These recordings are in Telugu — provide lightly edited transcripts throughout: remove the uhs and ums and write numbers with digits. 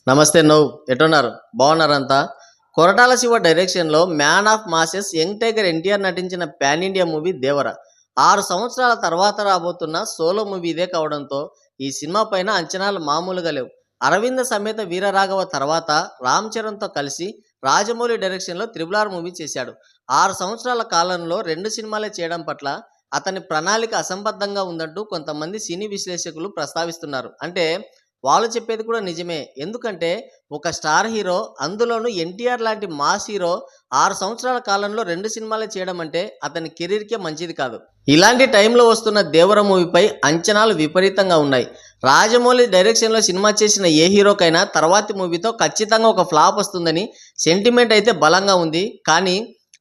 నమస్తే నవ్వు ఎటున్నారు బాగున్నారంతా. కొరటాల శివ డైరెక్షన్లో man of masses young tiger NTR నటించిన పాన్ ఇండియా మూవీ దేవర 6 సంవత్సరాల తర్వాత రాబోతున్న సోలో మూవీ ఇదే కావడంతో ఈ సినిమా పైన అంచనాలు మామూలుగా లేవు. అరవింద సమేత వీరరాఘవ తర్వాత రామ్ చరణ్తో కలిసి రాజమౌళి డైరెక్షన్లో త్రిబుల్ మూవీ చేశాడు. 6 సంవత్సరాల కాలంలో 2 సినిమాలే చేయడం పట్ల అతని ప్రణాళిక అసంబద్ధంగా ఉందంటూ కొంతమంది సినీ విశ్లేషకులు ప్రస్తావిస్తున్నారు. అంటే వాళ్ళు చెప్పేది కూడా నిజమే. ఎందుకంటే ఒక స్టార్ హీరో, అందులోనూ ఎన్టీఆర్ లాంటి మాస్ హీరో 6 సంవత్సరాల కాలంలో 2 సినిమాలే చేయడం అంటే అతని కెరీర్కే మంచిది కాదు. ఇలాంటి టైంలో వస్తున్న దేవర మూవీపై అంచనాలు విపరీతంగా ఉన్నాయి. రాజమౌళి డైరెక్షన్లో సినిమా చేసిన ఏ హీరోకైనా తర్వాతి మూవీతో ఖచ్చితంగా ఒక ఫ్లాప్ వస్తుందని సెంటిమెంట్ అయితే బలంగా ఉంది. కానీ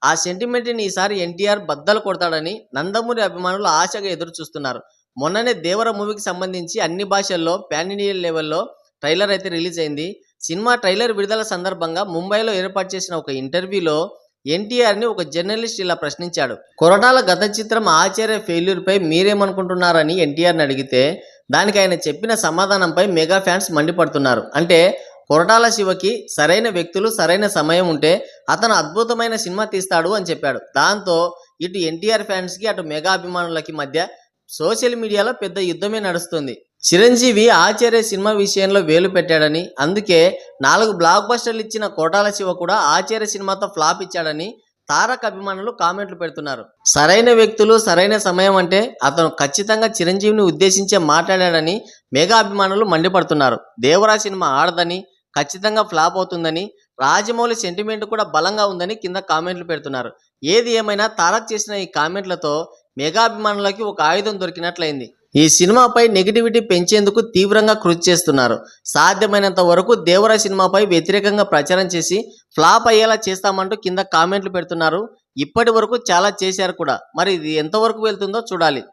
ఆ సెంటిమెంట్ని ఈసారి ఎన్టీఆర్ బద్దలు కొడతాడని నందమూరి అభిమానులు ఆశగా ఎదురు చూస్తున్నారు. మొన్ననే దేవర మూవీకి సంబంధించి అన్ని భాషల్లో పాన్ ఇండియన్ లెవెల్లో ట్రైలర్ అయితే రిలీజ్ అయింది. సినిమా ట్రైలర్ విడుదల సందర్భంగా ముంబైలో ఏర్పాటు చేసిన ఒక ఇంటర్వ్యూలో ఎన్టీఆర్ని ఒక జర్నలిస్ట్ ఇలా ప్రశ్నించాడు. కొరటాల గత చిత్రం ఆచార్య ఫెయిల్యూర్పై మీరేమనుకుంటున్నారని ఎన్టీఆర్ని అడిగితే దానికి ఆయన చెప్పిన సమాధానంపై మెగా ఫ్యాన్స్ మండిపడుతున్నారు. అంటే కొరటాల శివకి సరైన వ్యక్తులు, సరైన సమయం ఉంటే అతను అద్భుతమైన సినిమా తీస్తాడు అని చెప్పాడు. దాంతో ఇటు ఎన్టీఆర్ ఫ్యాన్స్కి అటు మెగా అభిమానులకి మధ్య సోషల్ మీడియాలో పెద్ద యుద్ధమే నడుస్తుంది. చిరంజీవి ఆచార్య సినిమా విషయంలో వేలు పెట్టాడని, అందుకే 4 బ్లాక్ బస్టర్లు ఇచ్చిన కొరటాల శివ కూడా ఆచార్య సినిమాతో ఫ్లాప్ ఇచ్చాడని తారక్ అభిమానులు కామెంట్లు పెడుతున్నారు. సరైన వ్యక్తులు, సరైన సమయం అంటే అతను ఖచ్చితంగా చిరంజీవిని ఉద్దేశించే మాట్లాడాడని మెగా అభిమానులు మండిపడుతున్నారు. దేవరా సినిమా ఆడదని, ఖచ్చితంగా ఫ్లాప్ అవుతుందని, రాజమౌళి సెంటిమెంట్ కూడా బలంగా ఉందని కింద కామెంట్లు పెడుతున్నారు. ఏది ఏమైనా తారక్ చేసిన ఈ కామెంట్లతో మెగా అభిమానులకి ఒక ఆయుధం దొరికినట్లయింది. ఈ సినిమాపై నెగిటివిటీ పెంచేందుకు తీవ్రంగా కృషి చేస్తున్నారు. సాధ్యమైనంత వరకు దేవరా సినిమాపై వ్యతిరేకంగా ప్రచారం చేసి ఫ్లాప్ అయ్యేలా చేస్తామంటూ కింద కామెంట్లు పెడుతున్నారు. ఇప్పటి వరకు చాలా చేశారు కూడా. మరి ఇది ఎంతవరకు వెళ్తుందో చూడాలి.